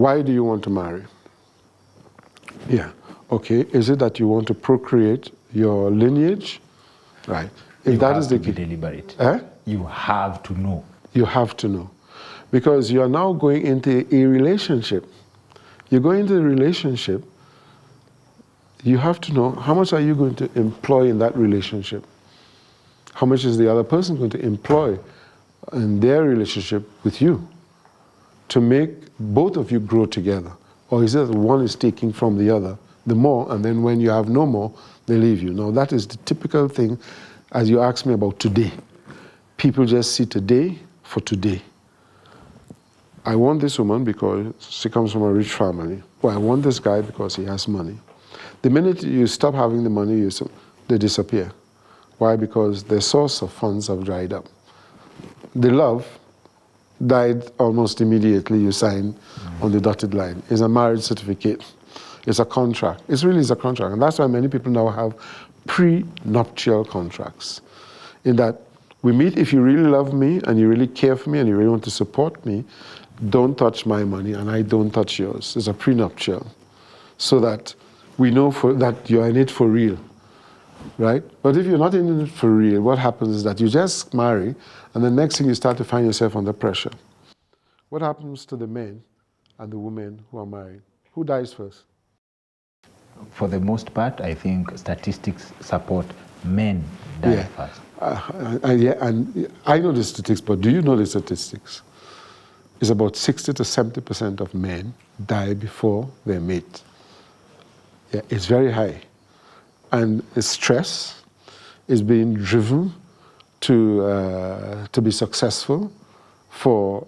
Why do you want to marry? Yeah. Okay. Is it that you want to procreate your lineage? Right. If that is the case, deliberate. You have to know. You have to know. Because you are now going into a relationship. You go into a relationship, you have to know how much are you going to employ in that relationship? How much is the other person going to employ in their relationship with you to make both of you grow together? Or is it that one is taking from the other, the more, and then when you have no more, they leave you? Now that is the typical thing, as you asked me about today. People just see today for today. I want this woman because she comes from a rich family. Well, I want this guy because he has money. The minute you stop having the money, they disappear. Why? Because the source of funds have dried up. The love died almost immediately you sign on the dotted line. It's a marriage certificate. It's a contract. It really is a contract. And that's why many people now have pre-nuptial contracts. In that, we meet if you really love me and you really care for me and you really want to support me, don't touch my money and I don't touch yours. It's a prenuptial. So that we know that you're in it for real, right? But if you're not in it for real, what happens is that you just marry and the next thing you start to find yourself under pressure. What happens to the men and the women who are married? Who dies first? For the most part, I think statistics support men die first. And I know the statistics, but do you know the statistics? It's about 60 to 70% of men die before their mate. Yeah, it's very high. And stress is being driven to be successful for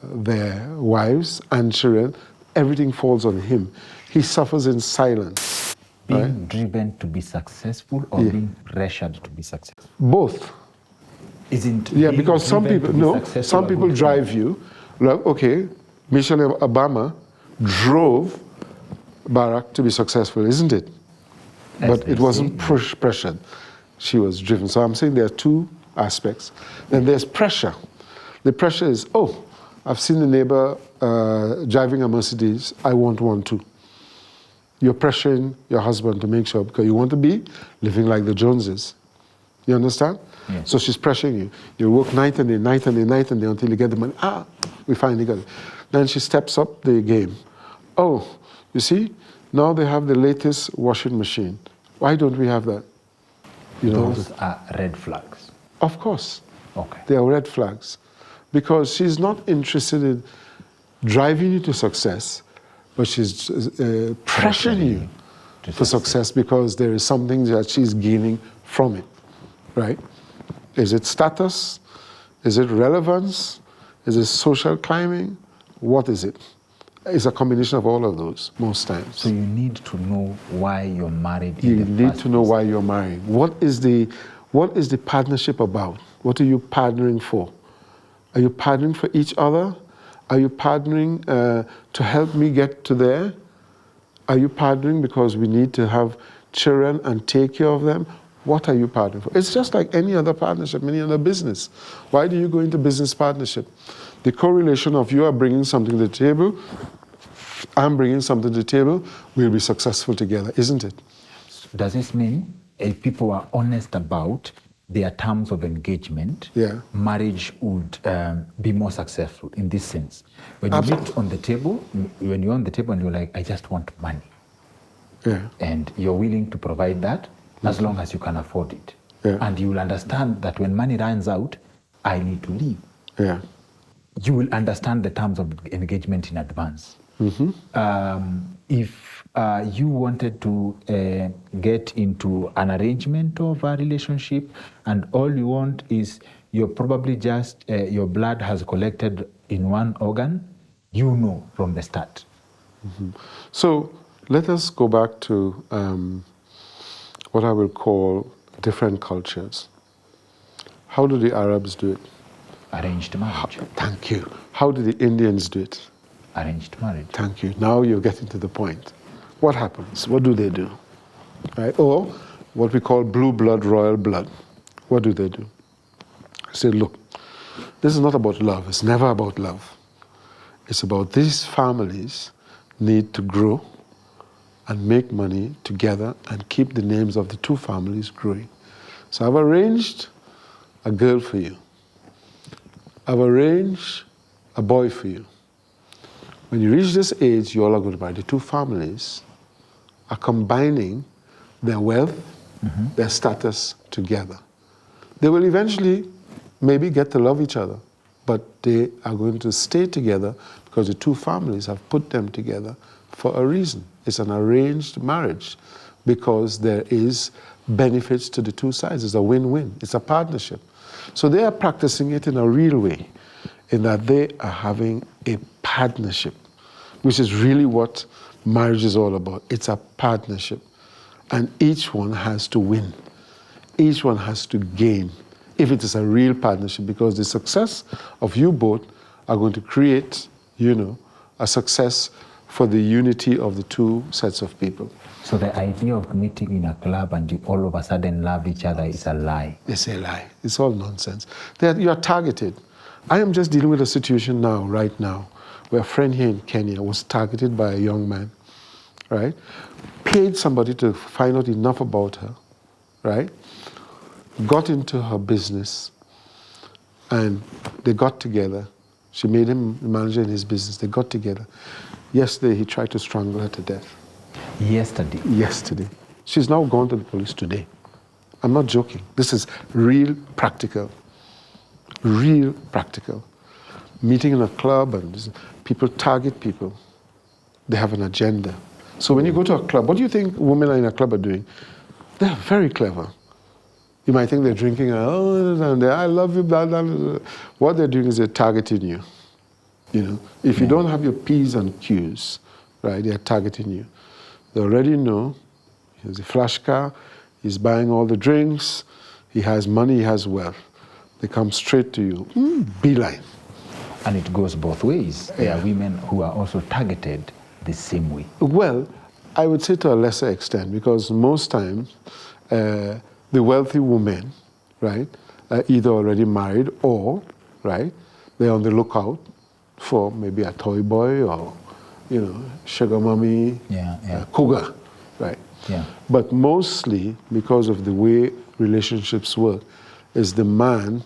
their wives and children. Everything falls on him. He suffers in silence. Being driven to be successful or being pressured to be successful? Both. Isn't because some people drive you. Like, okay, Michelle Obama drove Barack to be successful, isn't it? But it wasn't pressured. She was driven. So I'm saying there are two aspects. Then there's pressure. The pressure is, oh, I've seen the neighbor driving a Mercedes, I want one too. You're pressuring your husband to make sure, because you want to be living like the Joneses. You understand? Yes. So she's pressuring you. You work night and day, night and day, night and day until you get the money. We finally got it. Then she steps up the game. Oh, you see, now they have the latest washing machine. Why don't we have that? Those are red flags. Of course. Okay. They are red flags. Because she's not interested in driving you to success, but she's pressuring you for success because there is something that she's gaining from it, right? Is it status? Is it relevance? Is it social climbing? What is it? It's a combination of all of those, most times. So you need to know why you're married. You need to know why you're married. What is the partnership about? What are you partnering for? Are you partnering for each other? Are you partnering to help me get to there? Are you partnering because we need to have children and take care of them? What are you partnering for? It's just like any other partnership, any other business. Why do you go into business partnership? The correlation of you are bringing something to the table, I'm bringing something to the table, we'll be successful together, isn't it? Does this mean if people are honest about their terms of engagement, marriage would be more successful in this sense? When you meet on the table, when you're on the table and you're like, I just want money. And you're willing to provide that as long as you can afford it. And you will understand that when money runs out, I need to leave. You will understand the terms of engagement in advance. If you wanted to get into an arrangement of a relationship and all you want is you're probably just, your blood has collected in one organ, you know from the start. So let us go back to what I will call different cultures. How do the Arabs do it? Arranged marriage. Thank you. How do the Indians do it? Arranged marriage. Thank you. Now you're getting to the point. What happens? What do they do? Right? Or what we call blue blood, royal blood. What do they do? I say, look, this is not about love. It's never about love. It's about these families need to grow and make money together and keep the names of the two families growing. So I've arranged a girl for you. I've arranged a boy for you. When you reach this age, you all are going to marry. The two families are combining their wealth, their status together. They will eventually maybe get to love each other, but they are going to stay together because the two families have put them together for a reason. It's an arranged marriage because there is benefits to the two sides. It's a win-win. It's a partnership. So they are practicing it in a real way, in that they are having a partnership, which is really what marriage is all about. It's a partnership. And each one has to win. Each one has to gain if it is a real partnership, because the success of you both are going to create, a success for the unity of the two sets of people. So the idea of meeting in a club and you all of a sudden love each other is a lie. It's a lie. It's all nonsense. You are targeted. I am just dealing with a situation now, right now, where a friend here in Kenya was targeted by a young man, right? Paid somebody to find out enough about her, right? Got into her business, and they got together. She made him the manager in his business. They got together. Yesterday, he tried to strangle her to death. Yesterday? Yesterday. She's now gone to the police today. I'm not joking. This is real practical. Real practical. Meeting in a club, and people target people. They have an agenda. So when you go to a club, what do you think women in a club are doing? They're very clever. You might think they're drinking, I love you, blah, blah, blah. What they're doing is they're targeting you. If you don't have your P's and Q's, right, they're targeting you. They already know he has a flash car, he's buying all the drinks, he has money, he has wealth. They come straight to you, beeline. And it goes both ways. There are women who are also targeted the same way. Well, I would say to a lesser extent, because most times, the wealthy women, right, are either already married or, right, they're on the lookout for maybe a toy boy or, sugar mommy, cougar, right? Yeah. But mostly, because of the way relationships work, is the man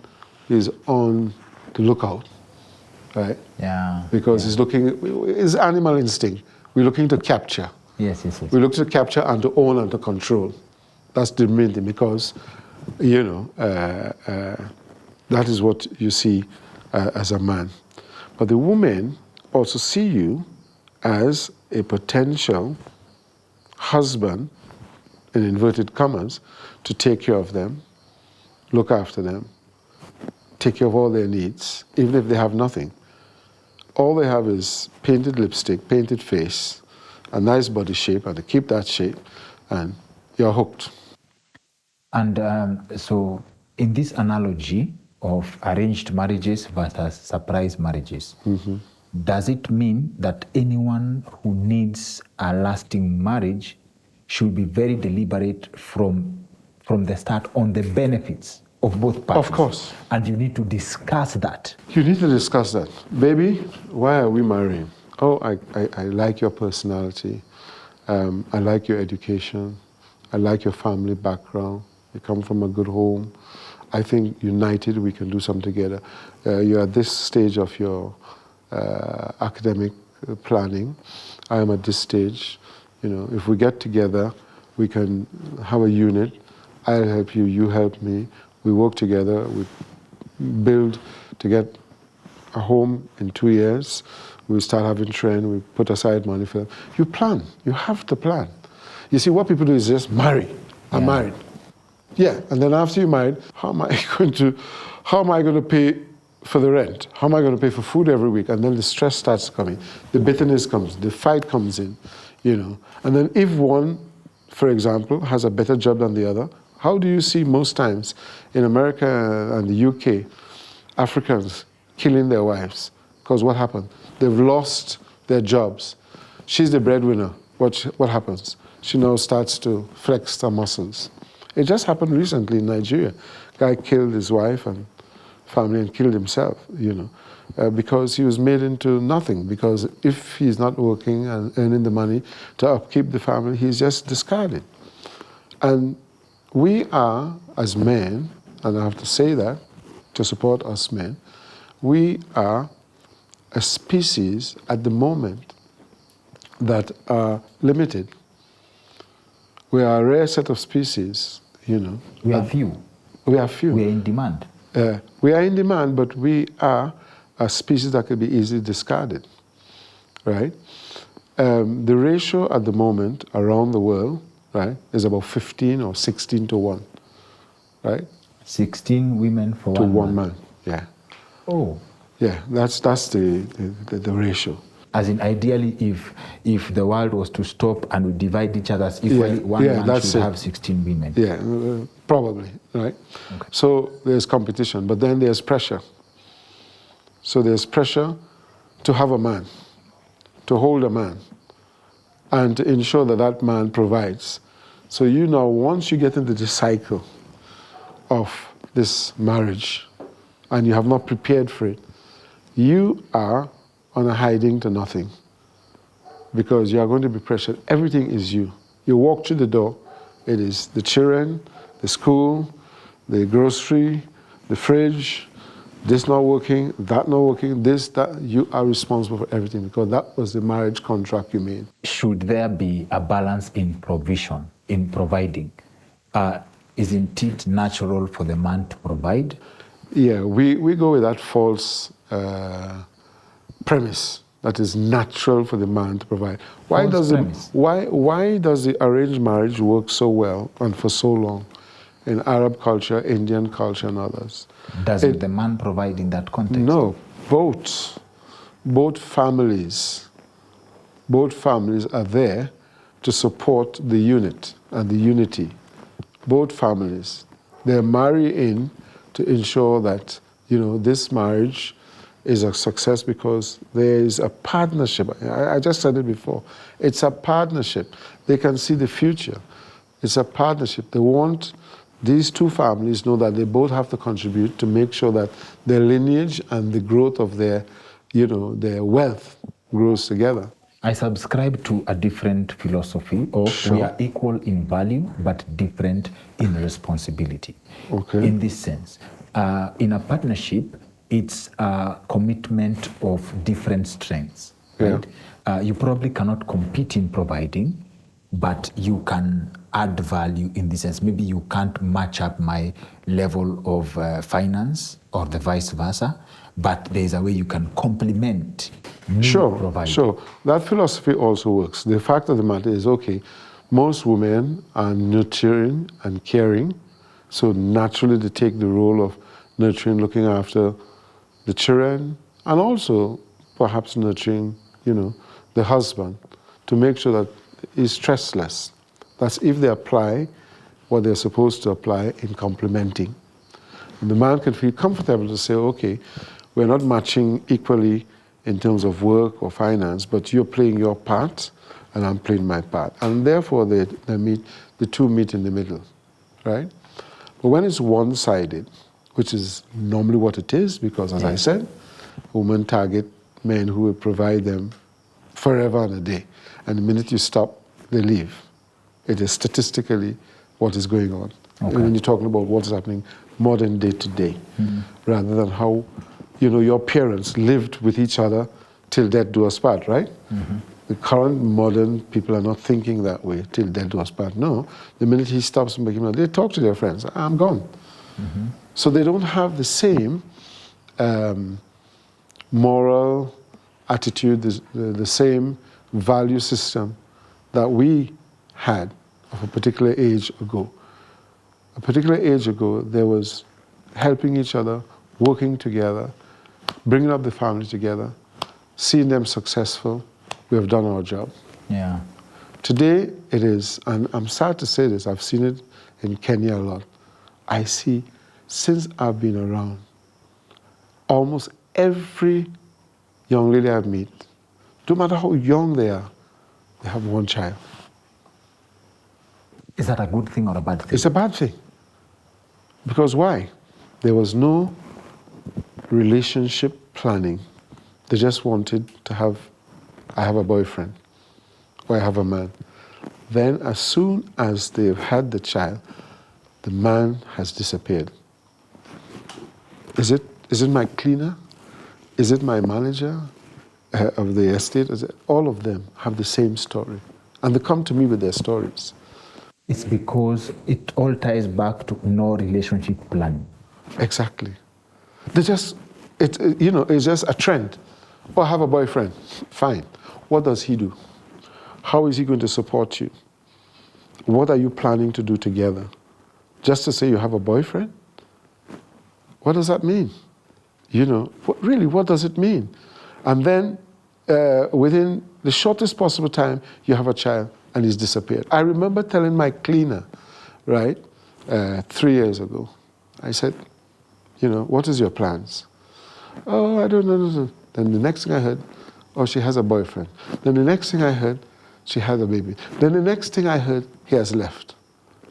is on the lookout, right? Yeah. Because he's looking, it's animal instinct. We're looking to capture. Yes. We look to capture and to own and to control. That's the main thing, because, that is what you see as a man. But the women also see you as a potential husband, in inverted commas, to take care of them, look after them, take care of all their needs, even if they have nothing. All they have is painted lipstick, painted face, a nice body shape, and to keep that shape, and you're hooked. And so in this analogy of arranged marriages versus surprise marriages, does it mean that anyone who needs a lasting marriage should be very deliberate from the start on the benefits of both parties? Of course. And you need to discuss that. You need to discuss that. Baby, why are we marrying? Oh, I like your personality. I like your education. I like your family background. You come from a good home. I think united we can do something together. You're at this stage of your academic planning. I am at this stage. If we get together, we can have a unit. I'll help you, you help me. We work together. We build to get a home in 2 years. We start having children. We put aside money for them. You plan. You have to plan. You see, what people do is just marry. I'm married. Yeah, and then after you're married, how am I going to pay for the rent? How am I going to pay for food every week? And then the stress starts coming. The bitterness comes. The fight comes in, And then if one, for example, has a better job than the other, how do you see most times in America and the UK, Africans killing their wives? Because what happened? They've lost their jobs. She's the breadwinner. What happens? She now starts to flex her muscles. It just happened recently in Nigeria. Guy killed his wife and family and killed himself, because he was made into nothing. Because if he's not working and earning the money to upkeep the family, he's just discarded. And we are, as men, and I have to say that to support us men, we are a species at the moment that are limited. We are a rare set of species, you know. We are few. We are few. We are in demand. We are in demand, but we are a species that can be easily discarded, right? The ratio at the moment around the world, right, is about 15 or 16 to 1, right? 16 women for to one man. Yeah. Oh. Yeah, that's the ratio. As in, ideally, if the world was to stop and we divide each other equally, one man should have 16 women. Yeah, probably, right? Okay. So there's competition, but then there's pressure. So there's pressure to have a man, to hold a man, and to ensure that that man provides. So you know, once you get into the cycle of this marriage, and you have not prepared for it, you are on a hiding to nothing, because you are going to be pressured. Everything is you. You walk through the door, it is the children, the school, the grocery, the fridge, this not working, that not working, this, that. You are responsible for everything, because that was the marriage contract you made. Should there be a balance in provision, in providing? Isn't it natural for the man to provide? Yeah, we go with that false premise that is natural for the man to provide. Why does the arranged marriage work so well and for so long in Arab culture, Indian culture, and others? Doesn't the man provide in that context? No, both families are there to support the unit and the unity. Both families, they marry in to ensure that, you know, this marriage is a success because there is a partnership. I just said it before. It's a partnership. They can see the future. It's a partnership. They want these two families know that they both have to contribute to make sure that their lineage and the growth of their, you know, their wealth grows together. I subscribe to a different philosophy of we are equal in value but different in responsibility. Okay. In this sense, in a partnership, it's a commitment of different strengths. Right? You probably cannot compete in providing, but you can add value in this sense. Maybe you can't match up my level of finance or the vice versa, but there's a way you can complement me providing. Sure. That philosophy also works. The fact of the matter is, okay, most women are nurturing and caring, so naturally they take the role of nurturing, looking after the children, and also perhaps nurturing, you know, the husband to make sure that he's stressless. That's if they apply what they're supposed to apply in complementing. And the man can feel comfortable to say, okay, we're not matching equally in terms of work or finance, but you're playing your part and I'm playing my part. And therefore the two meet in the middle, right? But when it's one-sided, which is normally what it is, because as I said, women target men who will provide them forever and a day. And the minute you stop, they leave. It is statistically what is going on. Okay. When you're talking about what's happening modern day to day, rather than how, you know, your parents lived with each other till death do us part, right? The current modern people are not thinking that way, till death do us part. No, the minute he stops making money, they talk to their friends, I'm gone. So they don't have the same moral attitude, the same value system that we had of a particular age ago. A particular age ago, there was helping each other, working together, bringing up the family together, seeing them successful. We have done our job. Yeah. Today, it is, and I'm sad to say this, I've seen it in Kenya a lot. I see, since I've been around, almost every young lady I meet, no matter how young they are, they have one child. Is that a good thing or a bad thing? It's a bad thing. Because why? There was no relationship planning. They just wanted to have, I have a boyfriend, or I have a man. Then as soon as they've had the child, the man has disappeared. Is it my cleaner? Is it my manager of the estate? All of them have the same story. And they come to me with their stories. It's because it all ties back to no relationship plan. Exactly. They just, it's just a trend. Oh, I have a boyfriend. Fine. What does he do? How is he going to support you? What are you planning to do together? Just to say you have a boyfriend? What does that mean? Really, what does it mean? And then within the shortest possible time, you have a child and he's disappeared. I remember telling my cleaner, right, 3 years ago, I said, what is your plans? Oh, I don't know. Then the next thing I heard, oh, she has a boyfriend. Then the next thing I heard, she had a baby. Then the next thing I heard, he has left.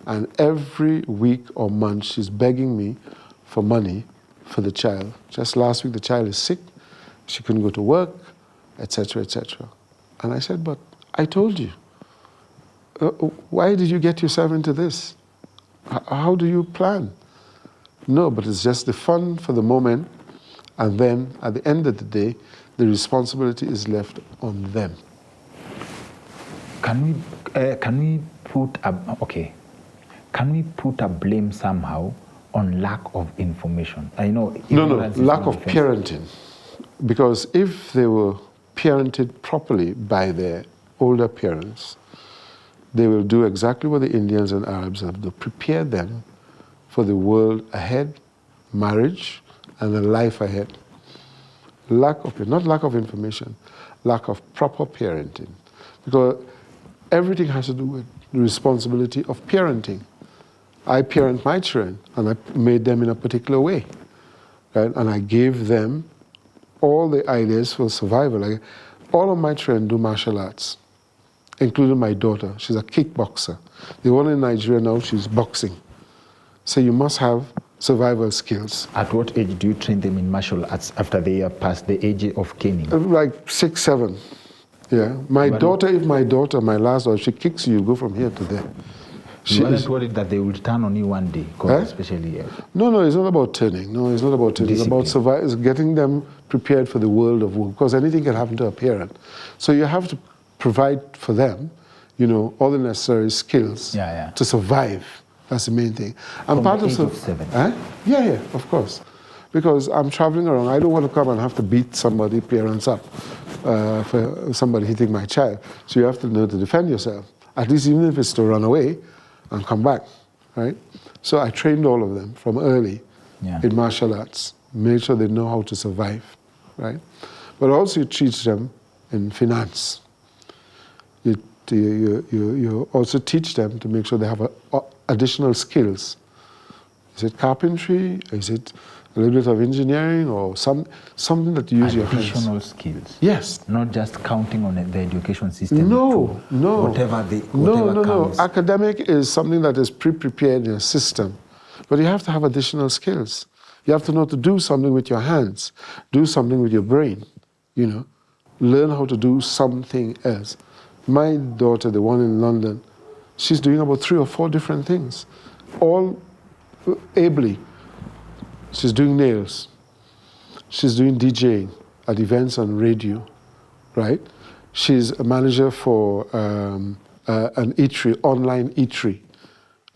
And every week or month, she's begging me for money for the child. Just last week, the child is sick. She couldn't go to work, etc., etc. And I said, but I told you. Why did you get yourself into this? How do you plan? No, but it's just the fun for the moment. And then at the end of the day, the responsibility is left on them. Can we put a blame somehow on lack of information? I know. No, lack of parenting. Because if they were parented properly by their older parents, they will do exactly what the Indians and Arabs have done, prepare them for the world ahead, marriage, and a life ahead. Not lack of information, lack of proper parenting. Because everything has to do with the responsibility of parenting. I parent my children, and I made them in a particular way. Right? And I gave them all the ideas for survival. Like, all of my children do martial arts, including my daughter. She's a kickboxer. The one in Nigeria now, she's boxing. So you must have survival skills. At what age do you train them in martial arts after they are past the age of caning? Like 6, 7. Yeah. My last daughter, she kicks you go from here to there. You weren't worried that they would turn on you one day, especially. No, it's not about turning. No, it's not about turning. Discipline. It's about getting them prepared for the world of work, because anything can happen to a parent. So you have to provide for them, all the necessary skills to survive. That's the main thing. And part of 7. Yeah, of course. Because I'm traveling around. I don't want to come and have to beat somebody, parents up, for somebody hitting my child. So you have to know to defend yourself. At least even if it's to run away and come back, right? So I trained all of them from early in martial arts, made sure they know how to survive, right? But also you teach them in finance. You also teach them to make sure they have additional skills. Is it carpentry? Is it a little bit of engineering, or something that you use your hands? Additional skills. Yes. Not just counting on the education system. No. Whatever comes. No. Academic is something that is pre-prepared in a system. But you have to have additional skills. You have to know to do something with your hands, do something with your brain, learn how to do something else. My daughter, the one in London, she's doing about 3 or 4 different things, all ably. She's doing nails. She's doing DJing at events on radio, right? She's a manager for an eatery, online eatery,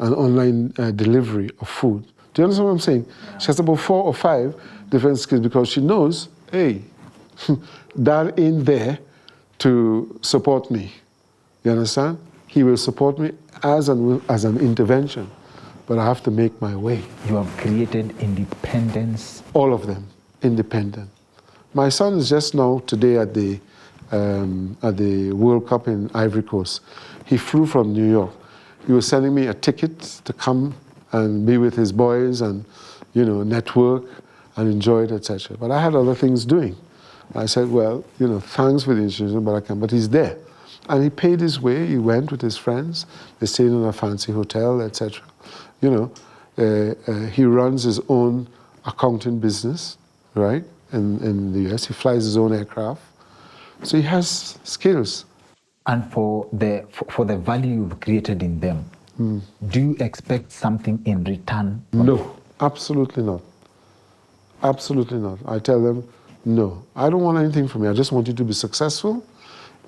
an online delivery of food. Do you understand what I'm saying? Yeah. She has about 4 or 5 different skills, because she knows, hey, Dad ain't there to support me. You understand? He will support me as an intervention, but I have to make my way. You have created independence. All of them, independent. My son is just now today at the World Cup in Ivory Coast. He flew from New York. He was sending me a ticket to come and be with his boys and, network and enjoy it, etc. But I had other things doing. I said, well, thanks for the invitation, but I can't. But he's there. And he paid his way. He went with his friends. They stayed in a fancy hotel, etc. He runs his own accounting business, right? in the US. He flies his own aircraft. So he has skills. And for the value you've created in them, do you expect something in return? No, absolutely not. Absolutely not. I tell them, no, I don't want anything from you. I just want you to be successful,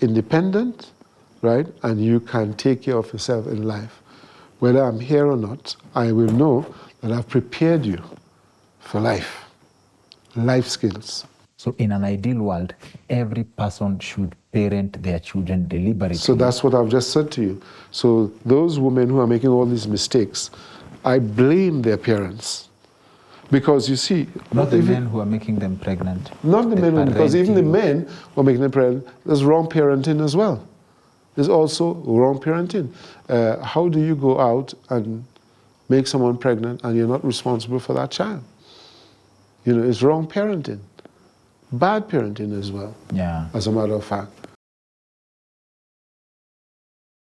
independent, right? And you can take care of yourself in life. Whether I'm here or not, I will know that I've prepared you for life skills. So in an ideal world, every person should parent their children deliberately. So that's what I've just said to you. So those women who are making all these mistakes, I blame their parents. Because you see... Not the men who are making them pregnant. Not the men, because even the men who are making them pregnant, there's wrong parenting as well. There's also wrong parenting. How do you go out and make someone pregnant and you're not responsible for that child? You know, it's wrong parenting. Bad parenting as well, yeah. As a matter of fact.